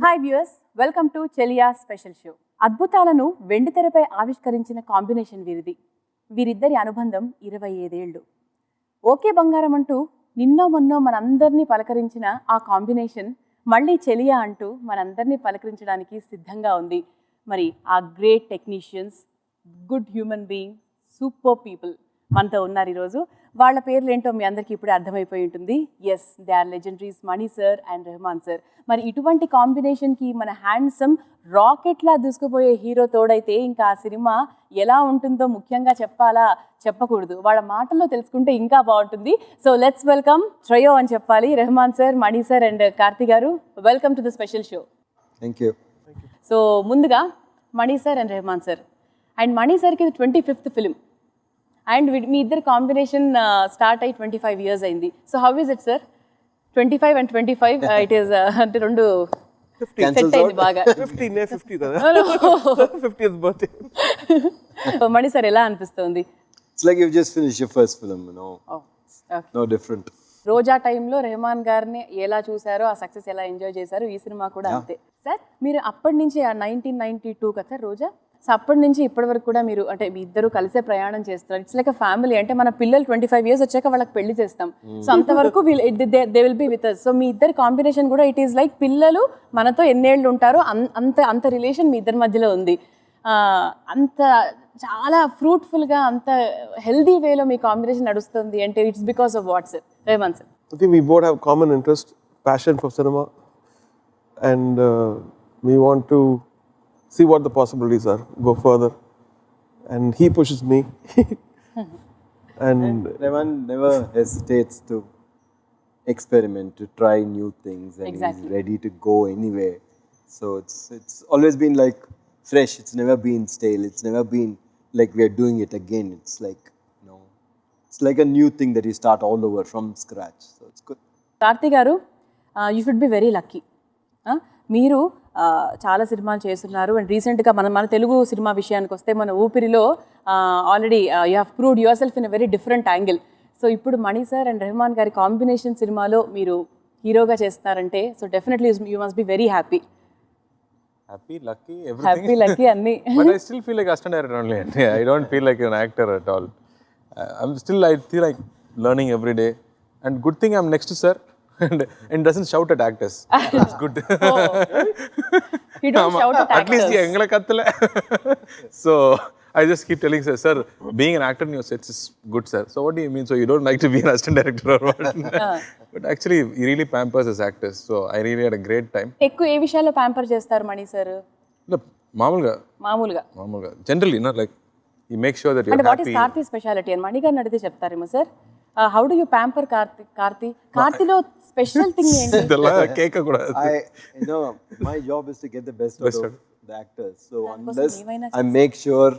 Hi viewers, welcome to Cheliya special show. అద్భుతాలను వెండితెరపై ఆవిష్కరించిన combination వీరిది. వీరిద్దరి అనుబంధం 25 ఏళ్ళు. ఓకే బంగారం అంటూ నిన్నో మొన్నో మనందరినీ పలకరించిన ఆ కాంబినేషన్ మళ్ళీ చెలియా అంటూ మనందరినీ పలకరించడానికి సిద్ధంగా ఉంది. మరి ఆ great technicians, good human being, super people మనతో ఉన్నారు ఈరోజు. వాళ్ళ పేర్లు ఏంటో మీ అందరికీ ఇప్పుడే అర్థమైపోయి ఉంటుంది. Yes, they are legendaries Mani sir and Rahman sir. మరి ఇటువంటి కాంబినేషన్కి మన హ్యాండ్సమ్ రాకెట్లా దూసుకుపోయే హీరో తోడైతే ఇంకా ఆ సినిమా ఎలా ఉంటుందో ముఖ్యంగా చెప్పాలా చెప్పకూడదు, వాళ్ళ మాటల్లో తెలుసుకుంటే ఇంకా బాగుంటుంది. సో లెట్స్ వెల్కమ్ ట్రయో అని చెప్పాలి, Rahman sir, Mani sir and Karthik garu. Welcome to the special show. Thank you. So ముందుగా Mani sir and Rahman sir. And Mani సార్కి ఇది 25th ఫిలిం అండ్ మీ ఇద్దరు కాంబినేషన్ స్టార్ట్ అయ్యి 25 years అయింది. So how is it sir? 25 and 25 it is అంటే రెండు సెట్ అయింది బాగా. 50 కదా 50th birthday. మణి సార్ ఎలా అనిపిస్తుంది? It's like you've just finished your first film, you know. Oh, okay. No different. రోజా టైంలో రెహమాన్ గారిని ఎలా చూసారో, ఆ సక్సెస్ ఎలా ఎంజాయ్ చేశారో, ఈ సినిమా కూడా అంతే. సార్ మీరు అప్పటి నుంచి 1992 కదా సార్ రోజా? సో అప్పటి నుంచి ఇప్పటి వరకు కూడా మీరు అంటే మీ ఇద్దరు కలిసే ప్రయాణం చేస్తున్నారు. It's like a family. అంటే మన పిల్లలు 25 years వచ్చాక వాళ్ళకి పెళ్లి చేస్తాం. సో అంతవరకు they will be with us. So మీ ఇద్దరు కాంబినేషన్ కూడా ఇట్ ఈస్ లైక్ పిల్లలు మనతో ఎన్నేళ్ళు ఉంటారో అంత రిలేషన్ మీ ఇద్దరి మధ్యలో ఉంది. అంత చాలా ఫ్రూట్ఫుల్గా, అంత హెల్దీ వేలో మీ కాంబినేషన్ నడుస్తుంది అంటే it's because of what sir? Rahman sir, I think we both have common interest, passion for cinema, and we want to see what the possibilities are, go further, and he pushes me. and Revan never hesitates to experiment, to try new things, and Exactly. he's ready to go anywhere. So it's always been like fresh. It's never been stale. It's never been like we are doing it again. It's like, you know, it's like a new thing that you start all over from scratch. So it's good. Karthik garu, you should be very lucky. మీరు చాలా సినిమాలు చేస్తున్నారు and రీసెంట్గా మన Telugu cinema విషయానికి వస్తే మన ఊపిరిలో already you have proved yourself in a very different angle. So ఇప్పుడు మణి సార్ అండ్ రెహమాన్ గారి కాంబినేషన్ సినిమాలో మీరు హీరోగా చేస్తున్నారంటే so definitely you must be very happy. Happy, lucky, everything. Happy, lucky అన్నీ. But I still feel like assistant director only. I don't feel like an actor at all. I feel like learning every day. And good thing I'm next to sir and doesn't shout at actors. That's good. He don't shout at At least actors. engala kattala. So I just keep telling sir, being an actor in your sets is good, sir. So what do you mean? So you don't like to be an assistant director or what? But actually, he really pampers as actors. So I really had a great time. ఎక్కువ ఏ విషయాల్లో pamper చేస్తారు మణి sir? మామూలుగా Generally, not like he makes sure that you're అంటే what is happy. Karthi speciality అని మణి గారిని అడిగితే చెప్తారేమో sir. How do you pamper కార్తీలో స్పెషల్ థింగ్ ఏంటి? Cake kuda. You know, my job is to get the best out of the actors. So unless I make sure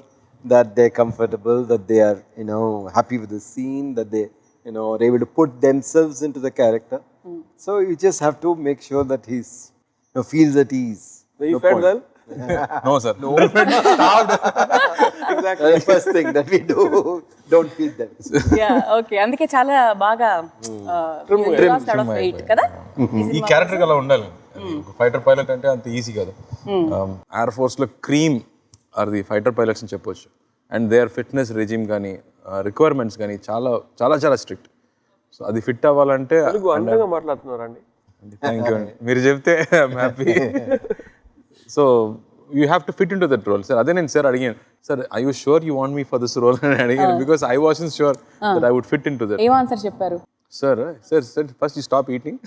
that they're comfortable, that they are, you know, happy with the scene, that they, you know, are able to put themselves into the character. So you just have to make sure that he's, you know, feels at ease. you felt well. No, sir. No. Exactly. The first thing that we do, don't feed them. Okay, అందుకే చాలా బాగా కదా ఈ character అలా ఉండాలి. Fighter pilot అంటే అంత easy కాదు. ఎయిర్ ఫోర్స్ లో cream are the fighter pilots అని చెప్పొచ్చు. And they are fitness regime కానీ రిక్వైర్మెంట్స్ కానీ చాలా చాలా చాలా స్ట్రిక్ట్. సో అది ఫిట్ అవ్వాలంటే అందంగా మాట్లాడుతున్నారండి. థ్యాంక్ యూ అండి, మీరు చెప్తే I'm happy. So you have to fit in to that role sir. అదే నేను సార్ అడిగాను, sir I you sure you want me for this role అని అడిగాను. Because I wasn't sure that I would fit in to that. ఏం answer చెప్పారు? Sir first you stop eating,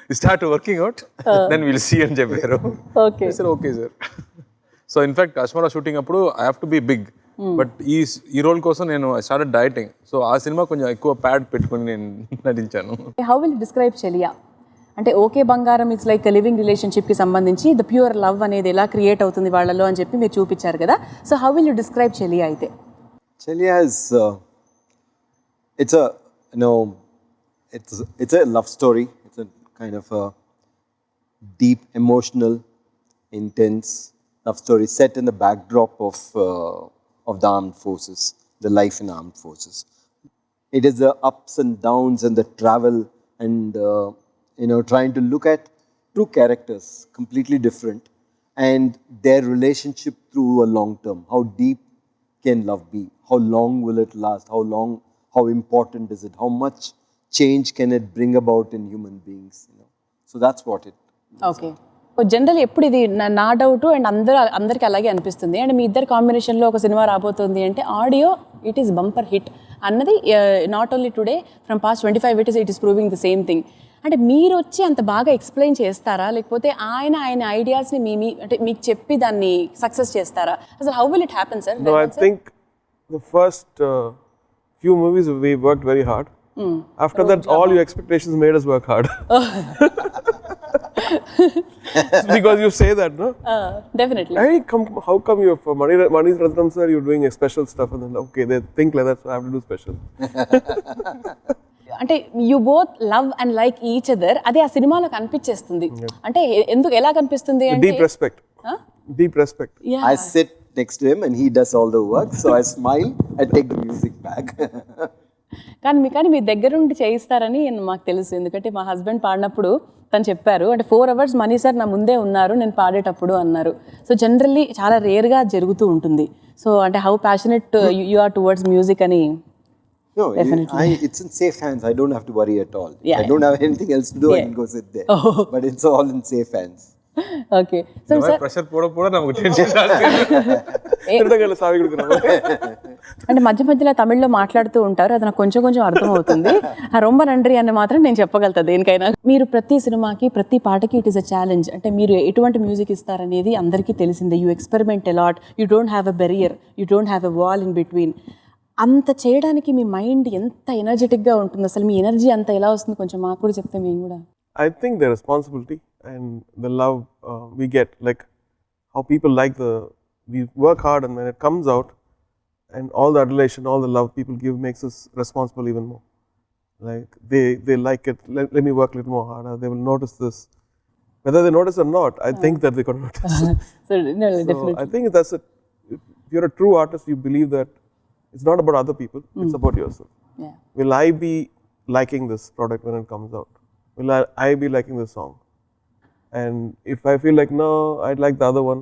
you start working out, then will see అని చెప్పారు. Okay sir, okay sir. So in fact అశ్మరా shooting అప్పుడు I have to be big, but ఈ role కోసం నేను I started dieting. So ఆ సినిమా కొంచెం ఎక్కువ ప్యాడ్ పెట్టుకుని నేను నటించాను. హౌ విల్ డిస్క్రైబ్ చెలియా? అంటే ఓకే బంగారం ఇట్స్ లైక్ లివింగ్ రిలేషన్షిప్కి సంబంధించి ద ప్యూర్ లవ్ అనేది ఎలా క్రియేట్ అవుతుంది వాళ్ళలో అని చెప్పి మీరు చూపించారు కదా. So how will you describe చెలియా అయితే? Cheliya is, it's a, you know, it's a love story. It's a kind of a deep, emotional, intense love story set in the backdrop of the armed forces, the life in armed forces. It is the ups and downs and the travel and, you know, trying to look at two characters, completely different, and their relationship through a long term. How deep can love be? How long will it last? How important is it? How much change can it bring about in human beings? So that's what it. Okay general ఎప్పుడు ఇది నా doubt and అందరికి అలాగే అనిపిస్తుంది and మీ ఇద్దరు కాంబినేషన్లో ఒక సినిమా రాబోతుంది అంటే audio it is bumper hit అన్నది not only today from past 25 it is proving the same thing అంటే మీరు వచ్చి అంత బాగా ఎక్స్ప్లెయిన్ చేస్తారా లేకపోతే ఆయన ఐడియాస్ని అంటే మీకు చెప్పి దాన్ని సక్సెస్ చేస్తారా అసలు how will it happen sir No, I think the first few movies we worked very hard. After that, all your expectations made us work hard. Because you say that, no? Definitely Hey, how come you're for Mani's Ratnam sir, you're doing a special stuff, and then okay, they think like that, so I have to do special. అంటే you both love and like each other అదే ఆ సినిమాలో కనిపించేస్తుంది అంటే ఎందుకు ఎలా కనిపిస్తుంది అంటే Deep respect. Deep respect. I sit next to him and he does all the work. So I smile, I take the music back. కానీ మీ దగ్గర నుండి చేయిస్తారని మాకు తెలుసు ఎందుకంటే మా హస్బెండ్ పాడినప్పుడు తను చెప్పారు అంటే 4 hours మనీ సార్ నా ముందే ఉన్నారు నేను పాడేటప్పుడు అన్నారు సో జనరల్లీ చాలా రేర్గా జరుగుతూ ఉంటుంది సో అంటే how passionate you are towards music అని No, it's in safe hands. I don't have to worry at all. Yeah, I don't have anything else to do. I can go sit there. But it's all in safe hands. Okay so sir pressure పోడ నాకు tension అంటే మధ్య మధ్యలో తమిళ్లో మాట్లాడుతూ ఉంటారు అది నాకు కొంచెం అర్థమవుతుంది రొంబ నండ్రి అని మాత్రం నేను చెప్పగలుగుతా దేనికైనా మీరు ప్రతి సినిమాకి ప్రతి పాటకి ఇట్ ఈస్ అ ఛాలెంజ్ అంటే మీరు ఎటువంటి మ్యూజిక్ ఇస్తారనేది అందరికీ తెలిసిందే you experiment a lot you don't have a barrier you don't have a wall in between అంత చేయడానికి మీ మైండ్ ఎంత ఎనర్జెటిక్గా ఉంటుంది అసలు మీ ఎనర్జీ అంత ఎలా వస్తుంది కొంచెం మాకు కూడా చెప్తే మేము కూడా I think the responsibility and the love we get, like how people we work hard, and when it comes out, and all the adulation, all the love people give makes us responsible even more. Like they like it. Let me work a little more harder. They will notice this. Whether they notice or not, I think that they're going to notice. So So I think that's it. If you're a true artist, you believe that it's not about other people, it's about yourself. Yeah. Will I be liking this product when it comes out? Will I be liking this song? And if I feel like, no, I'd like the other one,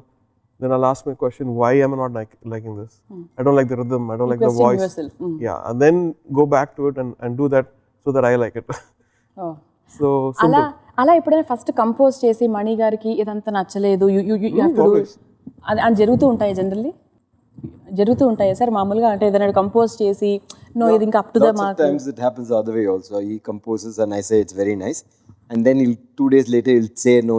then I'll ask my question, why am I not liking this? I don't like the rhythm, I don't like the question voice. yourself. Yeah, and then go back to it and do that so that I like it. Oh. So simple. అలా ఎప్పుడైనా first compose చేసి మణి గారికి ఇదంతా నచ్చలేదు అది జరుగుతూ ఉంటాయి generally జరుగుతూ ఉంటాయి సార్ మామూలుగా అంటే ఏదైనా కంపోజ్ చేసి నో ఇది ఇంకా up to the mark Sometimes it happens the other way also. He composes and I say it's very nice, and then 2 days later he'll say, no,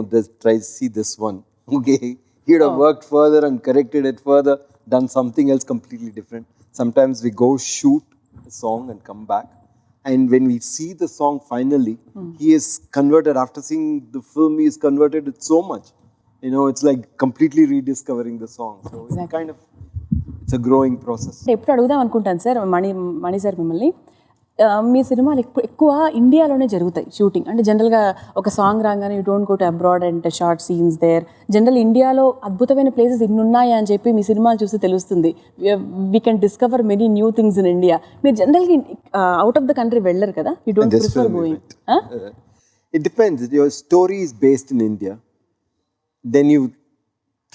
see this one. Okay, he would have worked further and corrected it further, done something else completely different. Sometimes we go shoot a song and come back, and when we see the song finally, he is converted. After seeing the film, he is converted it so much. It's like completely rediscovering the song. So it's kind of, it's a growing process. ఎప్పుడు అడుగుదాం అనుకుంటాను sir Mani sir మిమ్మల్ని మీ సినిమాలు ఎక్కువ ఇండియాలోనే జరుగుతాయి shooting అంటే జనరల్గా ఒక సాంగ్ రాగానే you don't go to abroad and shoot scenes there general ఇండియాలో అద్భుతమైన ప్లేసెస్ ఇన్ని ఉన్నాయి అని చెప్పి మీ సినిమాలు చూస్తే తెలుస్తుంది we can discover many new things in India మీరు జనరల్గా అవుట్ ఆఫ్ ద కంట్రీ వెళ్ళరు కదా you don't prefer going It depends. If your story is based in India, then you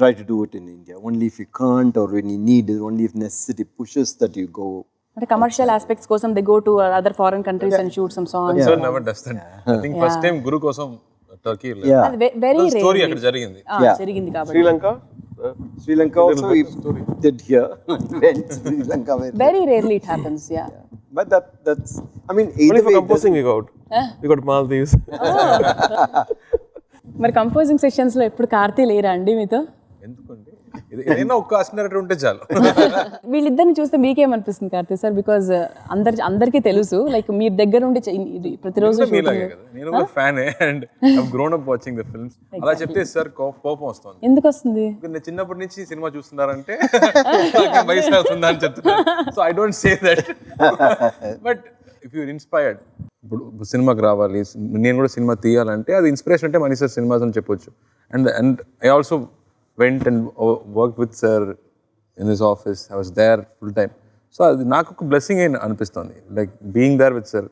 try to do it in India. Only if you can't or when you need it, only if necessity pushes that you go. అంటే commercial aspects కోసం they go to other foreign countries and shoot some songs so never does that I think first time Guru కోసం Turkey very story అక్కడ జరిగింది జరిగింది కాబట్టి Sri Lanka also we did here. Went to Sri Lanka. Very rarely it happens yeah But that's, I mean, only either for way. composing we got. We got Maldives. మరి composing sessions లో ఎప్పుడు కార్తీ లేరా అండి మీతో ఎందుకండి ఏదైనా ఒక్క అసినరేటర్ ఉంటే చాలు వీళ్ళిద్దరిని చూస్తే మీకేమనిపిస్తుంది కార్తీ సార్ బికాజ్ అందరికీ తెలుసు లైక్ మీ దగ్గర ఉండి ప్రతిరోజు నేను కూడా fan and I grown up watching the films అలా చెప్తే సార్ కోపం వస్తుంది ఎందుకు వస్తుంది నేను చిన్నప్పటి నుంచి సినిమా చూస్తున్నారంటే వయసు అవుతుందా అని చెప్తున్నాను so I don't say that but if you're inspired ఇప్పుడు సినిమాకి రావాలి నేను కూడా సినిమా తీయాలంటే అది ఇన్స్పిరేషన్ అంటే మనీ సార్ సినిమాస్ అని చెప్పొచ్చు and I also went and worked with sir in his office. I was there full time. So నాకు ఒక blessing అనిపిస్తుంది like being there with sir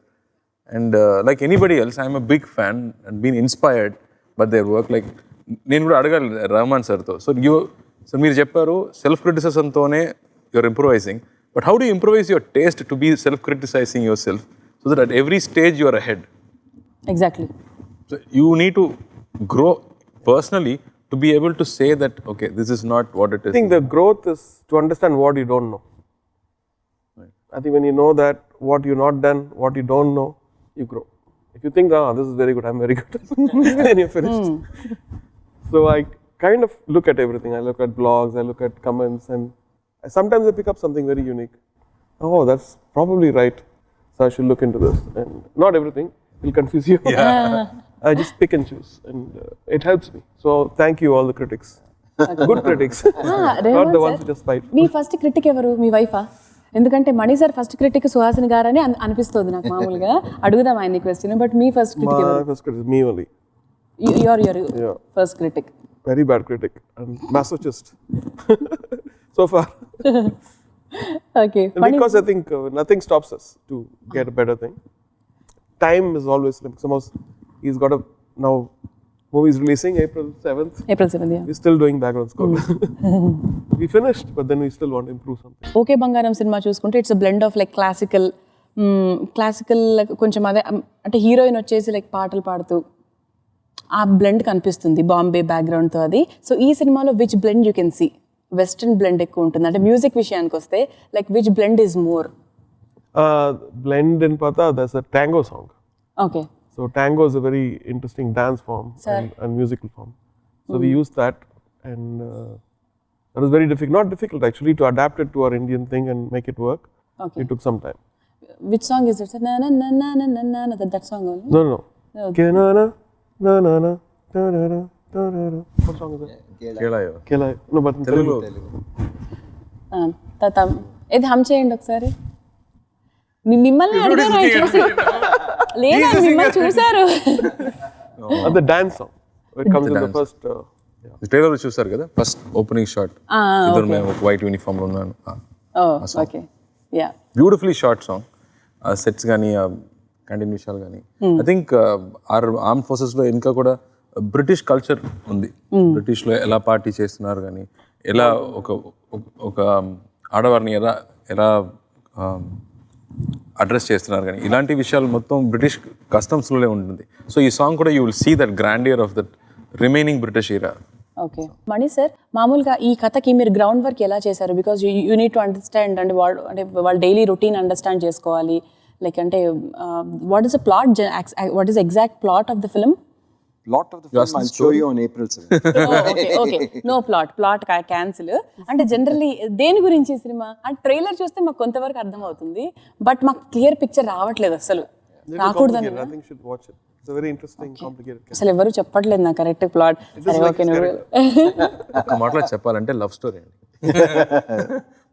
and like anybody else I'm a big fan and been inspired but there work like నేను కూడా అడగాలి రెహమాన్ సార్తో. So మీరు చెప్పారు self క్రిటిసిజంతోనే you're improvising, but how do improvise your taste to be self criticising yourself so that at every stage you are ahead? Exactly. So you need to grow personally to be able to say that, okay, this is not what it is. I think the growth is to understand what you don't know. Right. I think when you know that what you're not done, what you don't know, you grow. If you think, this is very good, I'm very good, then you're finished. So I kind of look at everything. I look at blogs, I look at comments, and sometimes I pick up something very unique. Oh, that's probably right. So I should look into this. And not everything will confuse you. Yeah. I just pick and choose, and it helps me. So thank you all the critics, good critics, not the ones who just fight. Me first critic ఎవరు? మీ వైఫా? ఎందుకంటే మణి sir first critic Suhasini గారని అనిపిస్తుంది నాకు మామూలుగా. అడుగుదాం ఆయన question, but me first critic ఎవరు? My first critic is me only. Your first critic. Very bad critic and masochist so far. Okay. And because I think nothing stops us to get a better thing. Time is always like he's got a now movie is releasing April 7th. April 7th, yeah. We're still doing background score. We finished, but then we still want to improve something. Okay బంగారం cinema చూసుకుంటే it's a blend of like classical కొంచెం అదే అంటే heroine వచ్చేసి like పాటలు పాడుతూ ఆ blend కనిపిస్తుంది బాంబే బ్యాక్గ్రౌండ్తో అది. సో ఈ సినిమాలో which blend you can see? Western blend ఎక్కువ ఉంటుంది అంటే మ్యూజిక్ విషయానికి వస్తే like which blend is more? Blend in Pata, there's a tango song. Okay. So tango is a very interesting dance form and musical form. So we used that, and that was very difficult. Not difficult actually to adapt it to our Indian thing and make it work. Okay. It took some time. Which song is it? Na na na na na na na na that song only? No. Okay. Na na na na na na na na na. What song is that? Cheliya. Cheliya. No, but in Telugu. తాత ఇది హమ్ చేయండి ఒకసారి. మిమ్మల్ని అడిగారు చూసి లేదా మిమ్మల్ని చూసారు. The dance song. It comes in the first. Trailer చూసారు కదా, ఫస్ట్ ఓపెనింగ్ షాట్ ఇద్దరు మేము ఒక వైట్ యూనిఫామ్ లో ఉన్నాను. Okay, yeah, beautifully short song. Sets కానీ కంటిన్యూ విషయాలు కానీ ఐ థింక్ ఆర్మ్ ఫోర్సెస్ లో ఇంకా కూడా బ్రిటిష్ కల్చర్ ఉంది. బ్రిటిష్ లో ఎలా పార్టీ చేస్తున్నారు కానీ ఎలా ఒక ఆడవారిని ఎలా అడ్రస్ చేస్తున్నారు కానీ ఇలాంటి విషయాలు మొత్తం బ్రిటిష్ కస్టమ్స్లోనే ఉంటుంది. సో ఈ సాంగ్ కూడా you will see that grandeur of that remaining British era. Okay Mani sir, మామూలుగా ఈ కథకి మీరు గ్రౌండ్ వర్క్ ఎలా చేశారు? Because you need to understand అంటే వాళ్ళ డైలీ రొటీన్ అండర్స్టాండ్ చేసుకోవాలి. లైక్ అంటే what is the plot, what is exact plot of the film? Plot of the film I'll show you on April 7th. Okay, no plot cancel. అంటే generally దేని గురించి cinema? అంటే trailer చూస్తే మాకు కొంతవరకు అర్థం అవుతుంది, బట్ మాకు క్లియర్ పిక్చర్ రావట్లేదు, అసలు రాకూడదని. I think you should watch it. It's a very interesting, complicated case. అసలు ఎవరు చెప్పట్లేదు నా కరెక్ట్ ప్లాట్. సరే ఓకే, ఒక్క మాటలో చెప్పాలంటే లవ్ స్టోరీ అండి.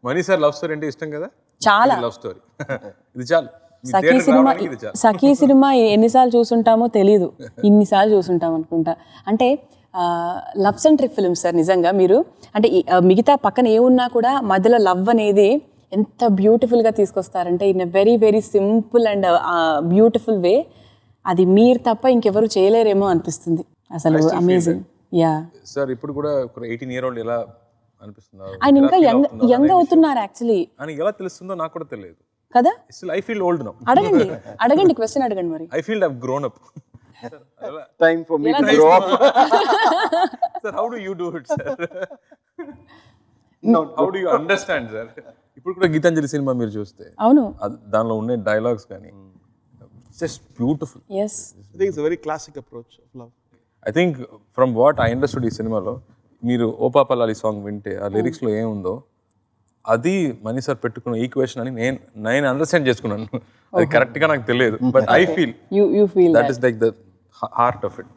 మణి సార్ లవ్ స్టోరీ అంటే ఇష్టం కదా, చాలా లవ్ స్టోరీ. ఇది చాలు. సఖీ సినిమా ఎన్నిసార్లు చూసుంటామో తెలీదు, ఇన్నిసార్లు చూసుంటాం అనుకుంటా. అంటే లవ్ సెంట్రిక్ ఫిల్మ్ సార్ నిజంగా. మీరు అంటే మిగతా పక్కన ఏమున్నా కూడా మధ్యలో లవ్ అనేది ఎంత బ్యూటిఫుల్గా తీసుకొస్తారంటే in a very very simple and beautiful way. అది మీరు తప్ప ఇంకెవరు చేయలేరేమో అనిపిస్తుంది అసలు. అమేజింగ్. యా సార్, ఇప్పుడు కూడా 18-year-old ఎలా అనిపిస్తున్నారు? ఆయన ఇంకా యంగ్ అవుతున్నారు యాక్చువల్లీ. అని ఎలా తెలుస్తుందో నాకు కూడా తెలియదు కదా. Still I feel old now. అడగండి క్వశ్చన్ అడగండి మరి. I feel I've grown up. Time for me to grow up. Sir, how do you do it, sir? No, how do you understand, sir? ఇప్పుడు కూడా గీతాంజలి సినిమా మీరు చూస్తే అవును, దానిలో ఉండే డైలాగ్స్ కానీ just beautiful. yes, I think it's a very classic approach of love. I think from what I understood ఈ సినిమాలో, మీరు ఓ పాపలాలి సాంగ్ వింటే ఆ లిరిక్స్లో ఏముందో అది మణి సార్ పెట్టుకున్న ఈక్వేషన్ అని నేను అండర్స్టాండ్ చేసుకున్నాను. అది కరెక్ట్గా నాకు తెలియదు, but I feel you feel that is like the heart of it.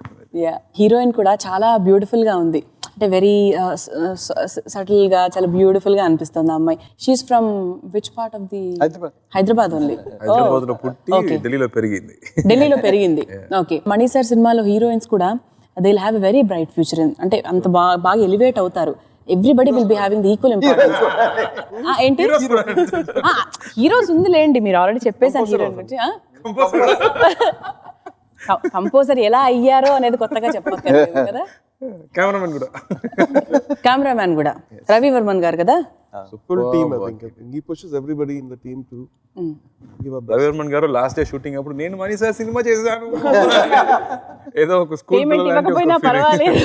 Yeah, heroine కూడా చాలా బ్యూటిఫుల్గా ఉంది. అంటే వెరీ సటిల్గా చాలా బ్యూటిఫుల్గా అనిపిస్తుంది ఆ అమ్మాయి. She's from which part of the? Hyderabad only. హైదరాబాద్లో పుట్టి ఢిల్లీలో పెరిగింది. ఓకే, మణి సార్ సినిమాలో హీరోయిన్స్ కూడా they will have a very bright future. అంటే అంత బాగా ఎలివేట్ అవుతారు. Everybody will be having the equal importance. ఏంటి హీరోస్ ఉందిలేండి, మీరు ఆల్రెడీ చెప్పేసాను హీరోయిన్ గురించి. కంపోజర్ ఎలా అయ్యారో అనేది కొత్తగా చెప్పక్కర్లేదు కదా. కెమెరామెన్ కూడా కెమెరామ్యాన్ కూడా రవి వర్మన్ గారు కదా. So full team, I think. He pushes everybody in the team to give up. Ravi Varman గారు లాస్ట్ డే షూటింగ్ అప్పుడు నేను మనీ సార్ సినిమా చేశాను ఏదో ఒక స్కూల్ పేమెంట్ ఇవ్వకపోయినా పర్వాలేదు.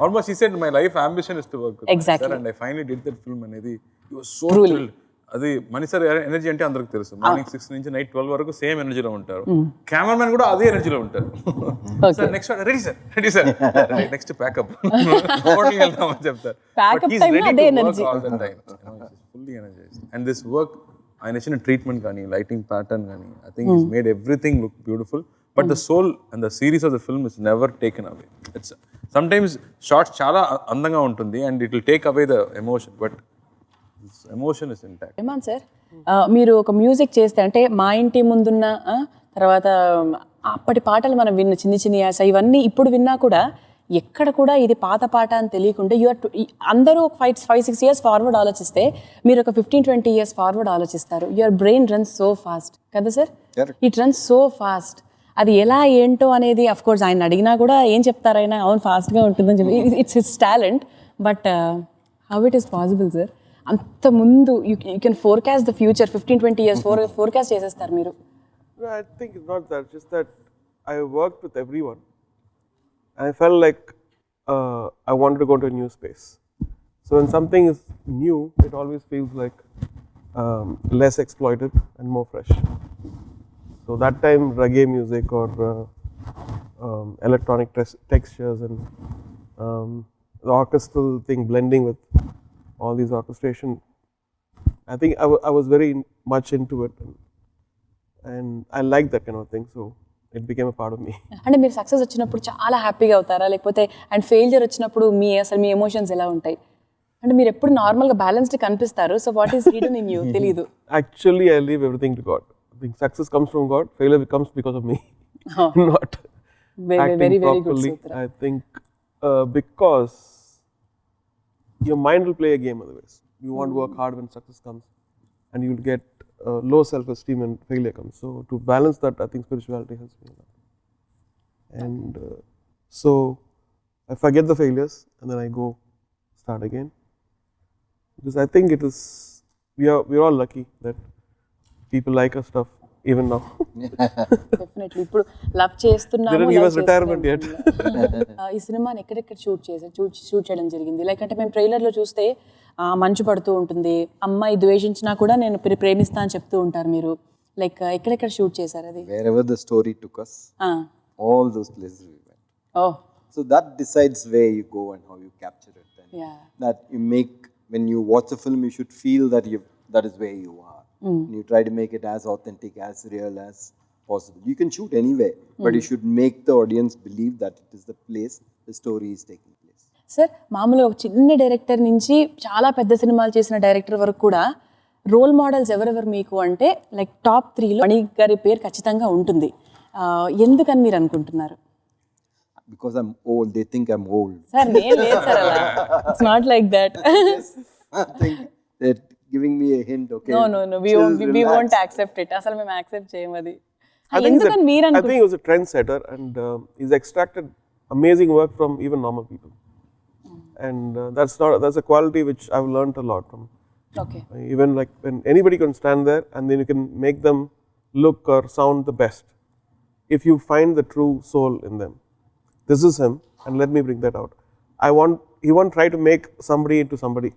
Almost he said my life ambition is to work with Exactly. sir and I finally did that film అనేది he was so thrilled. అది మనీ సార్ ఎనర్జీ అంటే అందరికి తెలుసు. మార్నింగ్ 6 నుంచి నైట్ 12 వరకు సేమ్ ఎనర్జీలో ఉంటారు. కెమెరామెన్ కూడా అదే ఎనర్జీలో ఉంటారు. Sir next ready sir next pack up హోటల్కి వెళ్దాం అని చెప్తారు. Pack-up time లో అదే energy. Fully energised and this work ఆయన ఇచ్చిన ట్రీట్మెంట్ కానీ లైటింగ్ ప్యాటర్న్ కానీ I think it's made everything look beautiful but the soul and the series of the film is never taken away. It's sometimes shots చాలా అందంగా ఉంటుంది and it will take away the emotion but emotion is intact. Rahman sir, మీరు ఒక music చేస్తే అంటే మా ఇంటి ముందున్న తర్వాత అప్పటి పాటలు మనం విన్న చిన్ని చిన్ని యాస ఇవన్నీ ఇప్పుడు విన్నా కూడా ఎక్కడ కూడా ఇది పాత పాట అని తెలియకుండా అందరూ ఒక 5-6 years ఫార్వర్డ్ ఆలోచిస్తే మీరు ఒక 15-20 years ఫార్వర్డ్ ఆలోచిస్తారు. Your brain runs so fast కదా sir, it runs so fast. అది ఎలా ఏంటో అనేది అఫ్ కోర్స్ ఆయన అడిగినా కూడా ఏం చెప్తారు ఆయన, అవును ఫాస్ట్గా ఉంటుందని చెప్పి it's his talent. But how it is possible sir? అంత ముందు you can forecast the future 15-20 years forecast చేసేస్తారు మీరు. I think it's not that, just that I worked with everyone. I felt like I wanted to go to a new space. So when something is new, it always feels like less exploited and more fresh. So that time reggae music or electronic textures and the orchestral thing blending with all these orchestration, I think I was very much into it and I liked that kind of thing, so it became a part of me. అంటే మీరు success వచ్చినప్పుడు చాలా హ్యాపీగా అవుతారా, లేకపోతే and failure వచ్చినప్పుడు అసలు మీ emotions ఎలా ఉంటాయి? అంటే మీరు ఎప్పుడు నార్మల్గా బ్యాలెన్స్డ్ కనిపిస్తారు, so what is hidden in you తెలీదు. Actually, I leave everything to God. I think success comes from God, failure comes because of me. Not acting very properly. good, I think because your mind will play a game otherwise. You want to work hard when success comes and you will get low self-esteem when failure comes. So to balance that, I think spirituality helps me a lot. And so I forget the failures and then I go start again. Because I think it is, we're all lucky that people like our stuff even now. Definitely ఇప్పుడు love చేస్తున్నాము. They didn't give us retirement yet. ఈ సినిమాని ఎక్కడెక్కడ shoot చేయడం జరిగింది? Like అంటే మేము ట్రైలర్లో చూస్తే మంచు పడుతూ ఉంటుంది, అమ్మాయి ద్వేషించినా కూడా నేను ప్రేమిస్తా అని చెప్తూ ఉంటారు మీరు. లైక్ ఎక్కడెక్కడ షూట్ చేశారు అది? Wherever the story took us, all those places we went. Oh. So that decides where you go and how you capture it. And Yeah. that you make, when you watch a film, you should feel that that is where you are. And you try to make it as authentic, as real as possible. You can shoot anywhere, but you should make the audience believe that it is the place the story is taking place. Sir, మామూలుగా ఒక చిన్న director నుంచి చాలా పెద్ద సినిమాలు చేసిన director వరకు కూడా రోల్ మోడల్స్ ఎవరెవరు మీకు అంటే లైక్ టాప్ 3లో మణి గారి పేరు ఖచ్చితంగా ఉంటుంది. ఎందుకని మీరు అనుకుంటున్నారు? Because I'm old, they think I'm old. Sir నేను లేదు సార్ అలా. It's not like that. I think they're giving me a hint. Okay. No. We won't accept it. అసలు మేము యాక్సెప్ట్ చేయం అది. I think ఎందుకని మీరు I think he was a trendsetter and he's extracted amazing work from even normal people. And that's a quality which I've learned a lot from. Okay. Even like when anybody can stand there and then you can make them look or sound the best if you find the true soul in them. This is him and let me bring that out. He won't try to make somebody into somebody.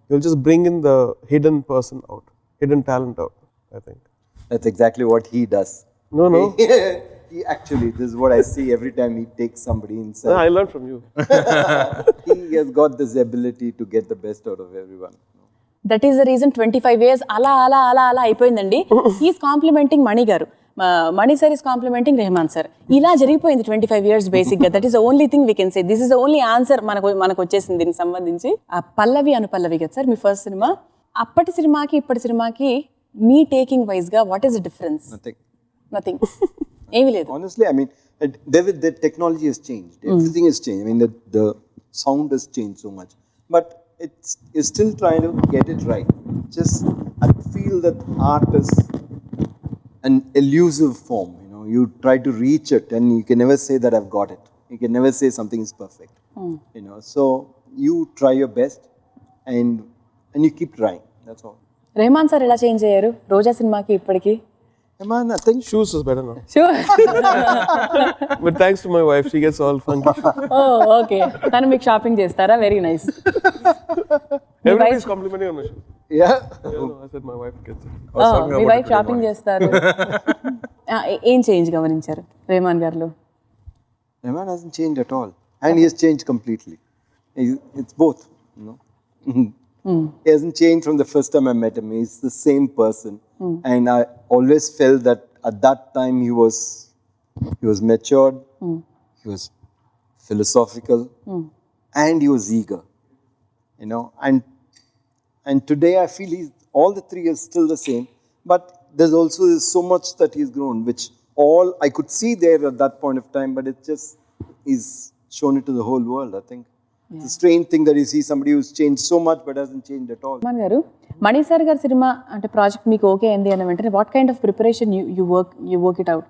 He'll just bring in the hidden person out, hidden talent out, I think. That's exactly what he does. No. He actually, this is what I see every time he takes somebody inside. No, I learned from you. He has got this ability to get the best out of everyone. That is the reason 25 years అలా అయిపోయిందండి. He's complimenting Mani garu, Mani sir is complimenting Rahman sir. ఇలా జరిగిపోయింది 25 years బేసిక్గా. That is the only thing we can say. This is the only answer మనకు వచ్చేసింది దీనికి సంబంధించి. పల్లవి అనుపల్లవి కదా సార్ మీ ఫస్ట్ సినిమా. అప్పటి సినిమాకి ఇప్పటి సినిమాకి మీ టేకింగ్ వైజ్గా what is the difference? Nothing. ఏమీ లేదు. Honestly, I mean, the technology has changed. Everything has changed. I mean, the sound has changed so much. But it's still trying to get it right. Just, I feel that art is an elusive form, you try to reach it, and you can never say that I've got it. You can never say something is perfect. So you try your best, and you keep trying. That's all. Rahman sir ఎలా change అయ్యారు రోజా సినిమాకి ఇప్పటికి? Man, I think Shoes is better now. Sure. But thanks to my wife, she gets all funky shoes. Oh okay, తను మీకు shopping చేస్తారా? Very nice. Everybody's complimenting on my shoes. yeah. Yeah, no, I said my wife gets it. Me wife shopping చేస్తారు. ఏం change గమనించారు రెహమాన్ గారిలో? Man hasn't changed at all, and he has changed completely. It's both, He hasn't changed from the first time I met him. He's the same person, and I always felt that at that time he was matured, he was philosophical, and he was eager, and today I feel all the three are still the same, but there's also so much that he's grown, which all I could see there at that point of time, but it just is shown it to the whole world, I think. It's a strange thing that you see somebody who's changed so much but hasn't changed at all. Rahman గారు, Mani sir గారి cinema అంటే project మీకు okay అయింది అన్న వెంటనే what kind of preparation you work it out?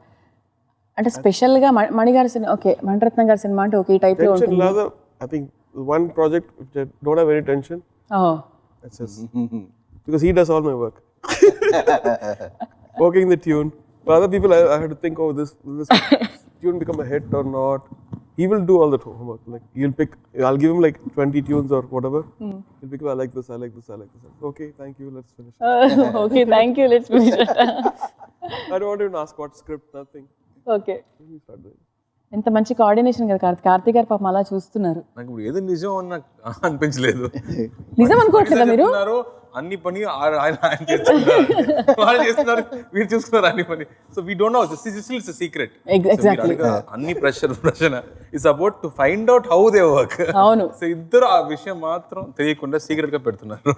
అంటే స్పెషల్గా మణి గారి సినిమా ఓకే, మణిరత్నం గారి సినిమా అంటే ఓకే ఈ టైప్లో Tension ఉంటుంది. rather, I think one project which I don't have any tension. That's just because he does all my work. Working the tune. For other people, I had to think, oh, this tune become a hit or not. He will do all the homework. Like I'll give him like 20 tunes or whatever. He'll pick, I like this. Okay, thank you. Let's finish. Okay, thank you, let's finish. I don't want to even ask what script, nothing. Okay, Let me start doing. ఎంత మంచి coordination కదా కార్తీక్ గారు, పాపం అలా చూస్తున్నారు. నాకు ఇప్పుడు ఏదో నిజం అని నాకు అనిపించలేదు. నిజం అనుకోవట్లేదా మీరు? అన్ని పని ఆయన చేస్తున్నారు, వాళ్ళు చేస్తున్నారు, వీరు చూస్తున్నారు అన్ని పని. So we don't know, it's secret. Exactly. అన్ని ప్రశ్న it's about to find out how they work. అవును. సో ఇద్దరు ఆ విషయం మాత్రం తెలియకుండా సీక్రెట్ గా పెడుతున్నారు.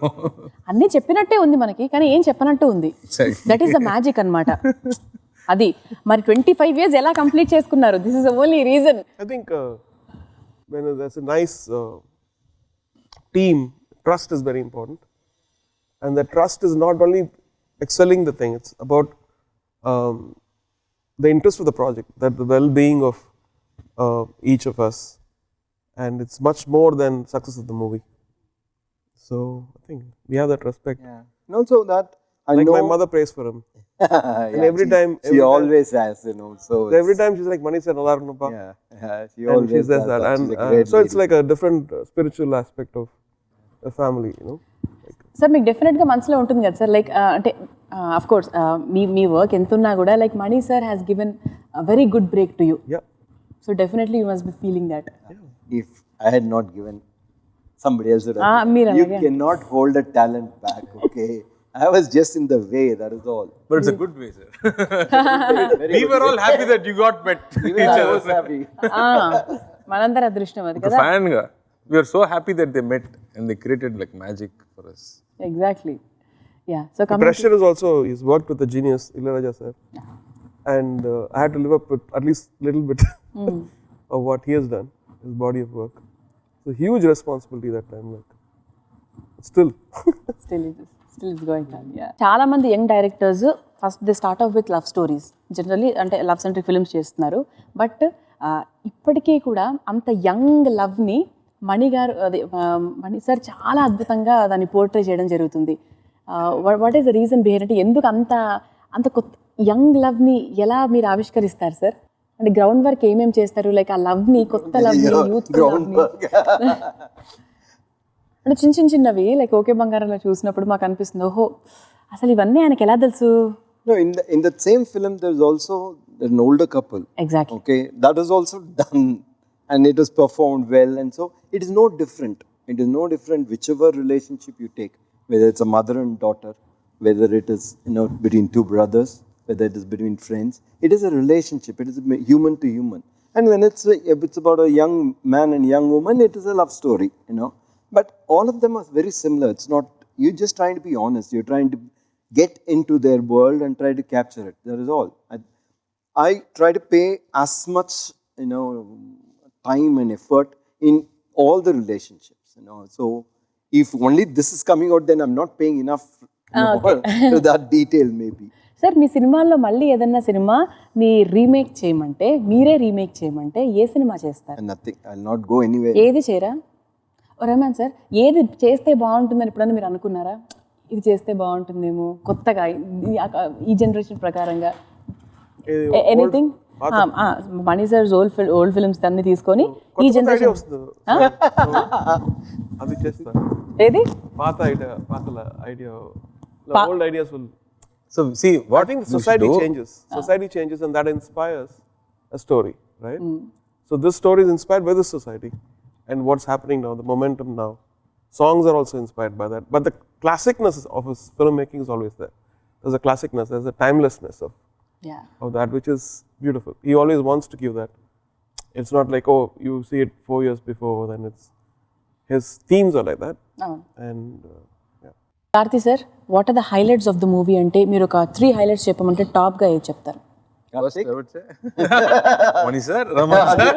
అన్నీ చెప్పినట్టే ఉంది మనకి, కానీ ఏం చెప్పనట్టు ఉంది. దట్ ఈస్ ద మ్యాజిక్ అన్నమాట. అది మరి 25 years ఎలా కంప్లీట్ చేసుకున్నారు? This is the only reason. I think when there's a nice team, trust is very important. And the trust is not only excelling the thing, it's about the interest of the project, that the well-being of each of us, and it's much more than success of the movie. So I think we have that respect. Yeah. And also that I like know my mother prays for him. And every she time always has, So every time she's like, Mani sir, Allah Runapa. she And always she says that. And She's a great so it's lady. like a different spiritual aspect of a family, sir మీకు డెఫినెట్గా మనసులో ఉంటుంది కదా sir, like అంటే of course me work ఎంత ఉన్నా కూడా like Mani sir has given very good break to you. Yeah. So definitely you must be feeling that. If I had not given, somebody else would have. మీరు You అలాగే. cannot hold a talent back, okay? I was just in the way, that is all. But it's a good way, sir. We were all happy that you got met Even each I other. was happy. మనందరి అదృష్టం అది ఒక కదా. fan గా we are so happy that they met and they created like magic for us. Exactly. Yeah. So The pressure is also, he's worked with the genius, Ilayaraja sir. And I had to live up with at least a little bit of what he has done, his body of work. So huge responsibility that time, like still. Still it's going on. Yeah. చాలా మంది young directors first they start of with love stories, generally అంటే love centric films చేస్తున్నారు. But ఇప్పటికీ కూడా అంత young లవ్ని మణి garu Mani sir చాలా అద్భుతంగా దాన్ని పోర్ట్రే చేయడం జరుగుతుంది. What is the reason behind, అంటే ఎందుకు అంత కొత్త యంగ్ లవ్ని ఎలా మీరు ఆవిష్కరిస్తారు సార్? అంటే గ్రౌండ్ వర్క్ ఏమేమి చేస్తారు, లైక్ ఆ లవ్ని, కొత్త లవ్ని, యూత్ లవ్ని? అంటే చిన్నవి లైక్ ఓకే బంగారంలో చూసినప్పుడు మాకు అనిపిస్తుంది, ఓహో అసలు ఇవన్నీ ఆయనకి ఎలా తెలుసు? No, in that same film, there's also an older couple. Exactly. Okay, that was also done, and it was performed well, and so it is no different. It is no different whichever relationship you take, whether it's a mother and daughter, whether it is between two brothers, whether it is between friends. It is a relationship. It is human to human. And when it's about a young man and young woman, it is a love story. But all of them are very similar. It's not, you're just trying to be honest. You're trying to get into their world and try to capture it. That is all. I try to pay as much, time and effort in all the relationships. So if only this is coming out, then I'm not paying enough to that detail maybe. Sir మీ సినిమాల్లో మళ్ళీ ఏదన్నా cinema నీ remake చేయమంటే, మీరే remake చేయమంటే ఏ cinema చేస్తారు? Nothing. I'll not go anywhere. ఏది చేయరా? రెహమాన్ సార్, ఏది చేస్తే బాగుంటుందని ఎప్పుడన్నా మీరు అనుకున్నారా? ఇది చేస్తే బాగుంటుందేమో కొత్తగా ఈ జనరేషన్ ప్రకారంగా ఎనీథింగ్? మణి సార్ ఓల్డ్ ఫిల్మ్స్ అన్ని తీసుకొని ఈ జనరేషన్ అది చేస్తా. ఏది పాత idea old ideas will. So see, what I think society changes and that inspires a story, right? So this story is inspired by this society and what's happening now, the momentum now. Songs are also inspired by that, but the classicness of his filmmaking is always there. There's a classicness, there's a timelessness of that, which is beautiful. He always wants to give that. It's not like, oh, you see it 4 years before, then it's his themes are like that. And Karthi sir, what are the highlights of the movie అంటే మీరు ఒక 3 highlights చెప్పమంటే top గా ఏది చెప్తారు? first I would say Mani sir, Raman sir,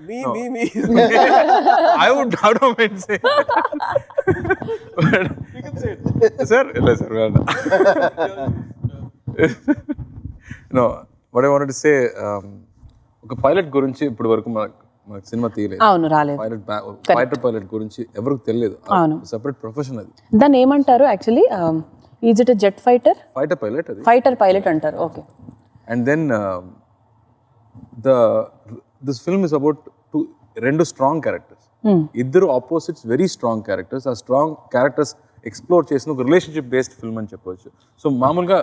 me. I would not mind say. You can say it. Sir, no, what I wanted to say, ఒక pilot గురించి ఇప్పటి వరకు మనకు సినిమా తీయలేదు. అవును, రాలేదు. ఫైటర్ పైలట్ గురించి ఎవరికి తెలియదు. సెపరేట్ ప్రొఫెషన్ అది. దాన్ని ఏమంటారు actually? Is it jet fighter? Fighter pilot అది. ఫైటర్ పైలట్ అంటారు. Okay. And then this film is about రెండు స్ట్రాంగ్ క్యారెక్టర్స్, ఇద్దరు ఆపోజిట్స్, వెరీ స్ట్రాంగ్ క్యారెక్టర్స్. ఆ స్ట్రాంగ్ క్యారెక్టర్స్ ఎక్స్ప్లోర్ చేసిన ఒక రిలేషన్షిప్ బేస్డ్ ఫిల్మ్ అని చెప్పవచ్చు. సో మామూలుగా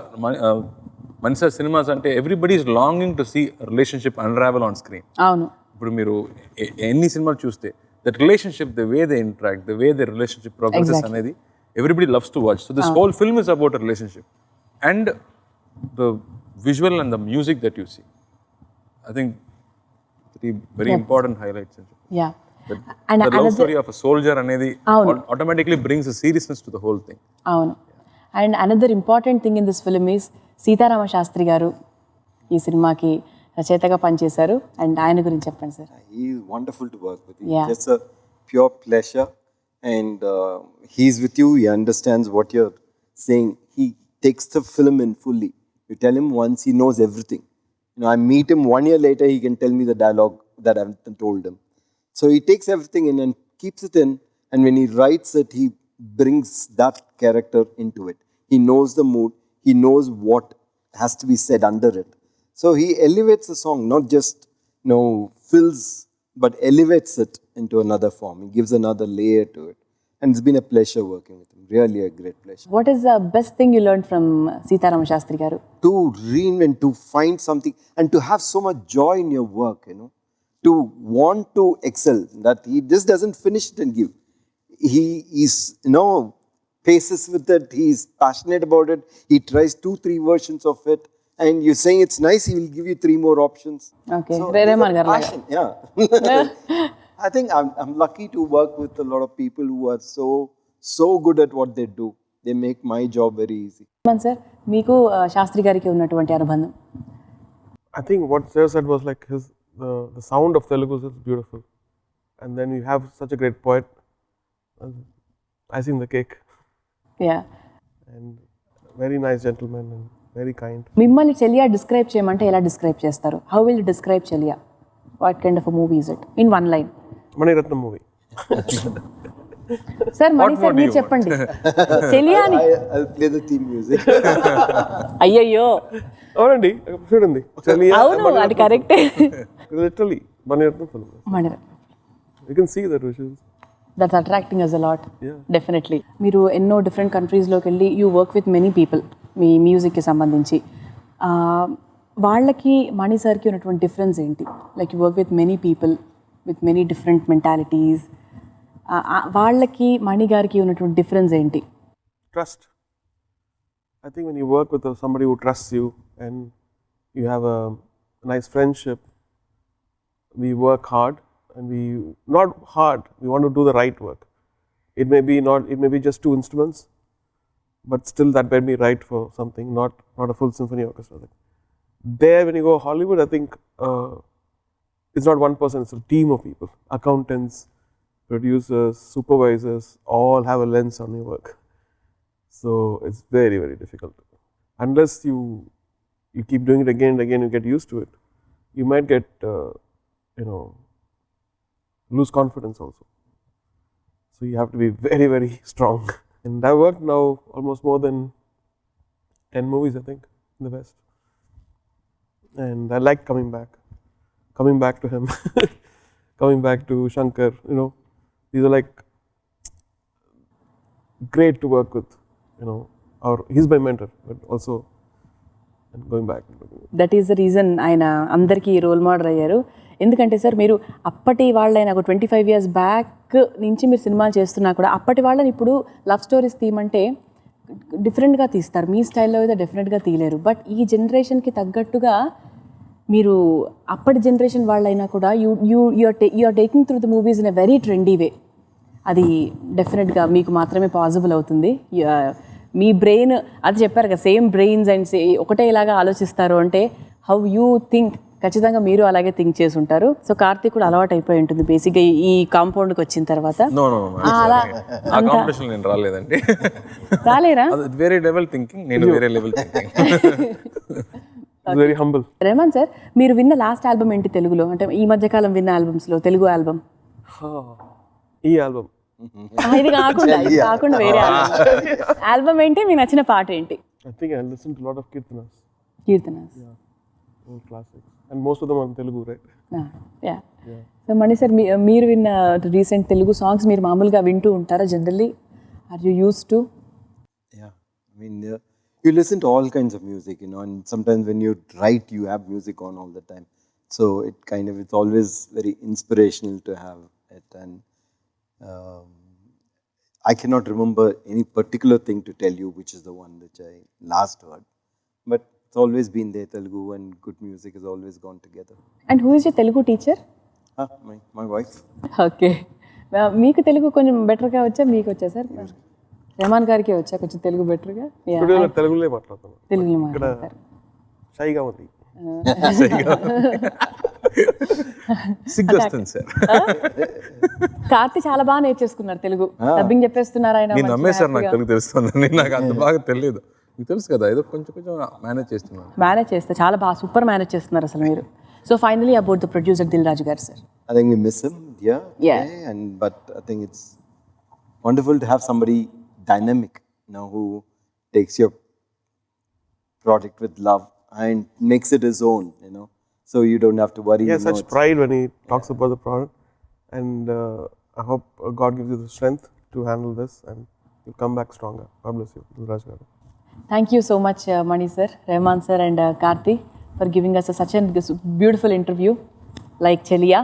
మణి సార్ సినిమాస్ అంటే everybody is longing to see relationship unravel on screen. అవును. ఇప్పుడు మీరు ఎన్ని సినిమాలు చూస్తే that relationship, the way they interact, the way they relationship progresses అనేది everybody loves to watch. So this whole film is about a relationship and the visual and the music that you see. I think 3 very important highlights. Yeah. And the love story of a soldier అనేది automatically brings a seriousness to the whole thing. అవును. And another important thing in this film is Sitarama Sastry గారు ఈ సినిమాకి రచయితగా పనిచేశారు. అండ్ ఆయన గురించి చెప్పండి sir. He is wonderful to work with. It's a pure pleasure and he's with you. He understands what you're saying. He takes the film in fully. You tell him once, he knows everything. You know, I meet him 1 year later, he can tell me the dialogue that I've told him. So he takes everything in and keeps it in, and when he writes it, he brings that character into it. He knows the mood, he knows what has to be said under it. So he elevates the song, not just, you know, fills, but elevates it into another form. He gives another layer to it. And it's been a pleasure working with him. Really a great pleasure. What is the best thing you learned from Sitaram Shastri garu? To reinvent, to find something, and to have so much joy in your work, you know. To want to excel. That he just doesn't finish it and give. He is, you know, paces with it. He is passionate about it. He tries 2-3 versions of it. And you're saying it's nice, he will give you 3 more options. Okay. So passion, yeah. I think I'm lucky to work with a lot of people who are so good at what they do. They make my job very easy. Sir, meeku Shastri gariki unnatuvanti anubandham? I think what Sir said was like the sound of Telugu is beautiful. And then you have such a great poet. Icing the cake. Yeah. And very nice gentleman and very kind. మిమ్మల్ని చెలియా describe చేయమంటే ఎలా describe చేస్తారు? How will you describe Cheliya? What kind of a movie is it? In one line. Mani Ratnam movie. Sir, Mani sir, మీరు చెప్పండి. చెలియాని I'll play the theme music. అయ్యయ్యో. అవునండి, చూడండి. చెలియా. అవును, అది కరెక్టే. Literally Mani Ratnam film. Mani Ratnam. You can see the visuals. That's attracting us a lot. Yeah. Definitely. మీరు ఎన్నో డిఫరెంట్ కంట్రీస్లోకి వెళ్ళి you work with many people మీ మ్యూజిక్కి సంబంధించి. వాళ్ళకి మణి సార్కి ఉన్నటువంటి డిఫరెన్స్ ఏంటి? Like you work with many people with many different mentalities. వాళ్ళకి మణి గారికి ఉన్నటువంటి డిఫరెన్స్ ఏంటి? Trust. I think when you work with somebody who trusts you and you have a nice friendship, we work hard and not hard, we want to do the right work. It may be just 2 instruments, but still that made me write for something, not a full symphony orchestra. There, when you go Hollywood, I think it's not one person, it's a team of people. Accountants, producers, supervisors, all have a lens on your work. So it's very, very difficult. unless you keep doing it again and again, you get used to it, you might get lose confidence also. So you have to be very, very strong. And I worked now almost more than 10 movies, I think, in the West. And I like coming back to him, coming back to Shankar. These are like great to work with. Or he's my mentor, but also and going back. That is the reason ఆయన అందరికీ role model అయ్యారు. ఎందుకంటే sir మీరు అప్పటి వాళ్ళైనా ఒక 25 years back నుంచి మీరు సినిమాలు చేస్తున్నా కూడా అప్పటి వాళ్ళని ఇప్పుడు లవ్ స్టోరీస్ తీయమంటే డిఫరెంట్గా తీస్తారు. మీ స్టైల్లో అయితే డెఫినెట్గా తీయలేరు. బట్ ఈ జనరేషన్కి తగ్గట్టుగా మీరు అప్పటి జనరేషన్ వాళ్ళైనా కూడా you are taking through the movies in a very trendy way. అది డెఫినెట్గా మీకు మాత్రమే పాసిబుల్ అవుతుంది. మీ బ్రెయిన్ అది చెప్పారు కదా, సేమ్ బ్రెయిన్స్ అండ్ ఒకటే ఇలాగా ఆలోచిస్తారు అంటే హౌ యూ థింక్, ఖచ్చితంగా మీరు అలాగే థింక్ చేసి ఉంటారు. సో కార్తీక్ కూడా అలవాటు అయిపోయి ఉంటుంది బేసిక్గా ఈ కాంపౌండ్కి వచ్చిన తర్వాత. నేను రాలేదండి. రాలేరా? వేరే లెవెల్ థింకింగ్, నేను వేరే level thinking. Very humble. Rahman sir, మీరు విన్న లాస్ట్ ఆల్బమ్ ఏంటి తెలుగులో? అంటే ఈ మధ్యకాలం విన్న ఆల్బమ్స్లో తెలుగు ఆల్బమ్? ఈ ఆల్బమ్. ఇది కాకుండా వేరే ఆల్బమ్ ఏంటి? మీకు నచ్చిన పాట ఏంటి? I think I listen to a lot of Kirtanas. Old classics. And most of them are Telugu, right? Yeah. So Mani sir, మీరు విన్న రీసెంట్ తెలుగు సాంగ్స్ మీరు మామూలుగా వింటూ ఉంటారా generally? Are you used to? Yeah. I mean, you listen to all kinds of music, and sometimes when you write, you have music on all the time. So it's always very inspirational to have it. And I cannot remember any particular thing to tell you which is the one which I last heard, but it's always been there. Telugu and good music has always gone together. And who is your Telugu teacher? My wife. Okay. మీకు తెలుగు కొంచెం బెటర్గా వచ్చా, మీకు వచ్చా sir? Rahman గారికి వచ్చా కొంచెం తెలుగు బెటర్గా? తెలుగులో మాట్లాడతాను. తెలుగులో మాట్లాడతారు. షైగా ఉంది. కార్తీ చాలా బాగా నేర్చేసుకున్నారు తెలుగు. డబ్బింగ్ చెప్పేస్తున్నారు ఆయన. నేను నమ్మేశారు, నాకు తెలుగు తెలుస్తుంది. నాకు అంత బాగా తెలియదు. మీకు తెలుసు కదా, ఏదో కొంచెం మేనేజ్ చేస్తున్నాను. మేనేజ్ చేస్తే చాలా బాగా సూపర్ మేనేజ్ చేస్తున్నారు అసలు మీరు. So finally about the producer Dil Raju garu sir. I think we miss him, yeah. But I think it's wonderful to have somebody dynamic, who takes your project with love and makes it his own, so you don't have to worry. He has such pride when he talks about the product, and I hope God gives you the strength to handle this and you'll come back stronger. God bless you, Raj garu. Thank you so much, Mani sir, Rehman sir and Karthik for giving us such a beautiful interview like Cheliya.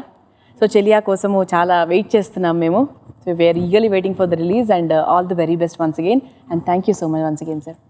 So Cheliya kosamu chaala wait chestunnam memo. So we are eagerly waiting for the release, and all the very best once again, and thank you so much once again sir.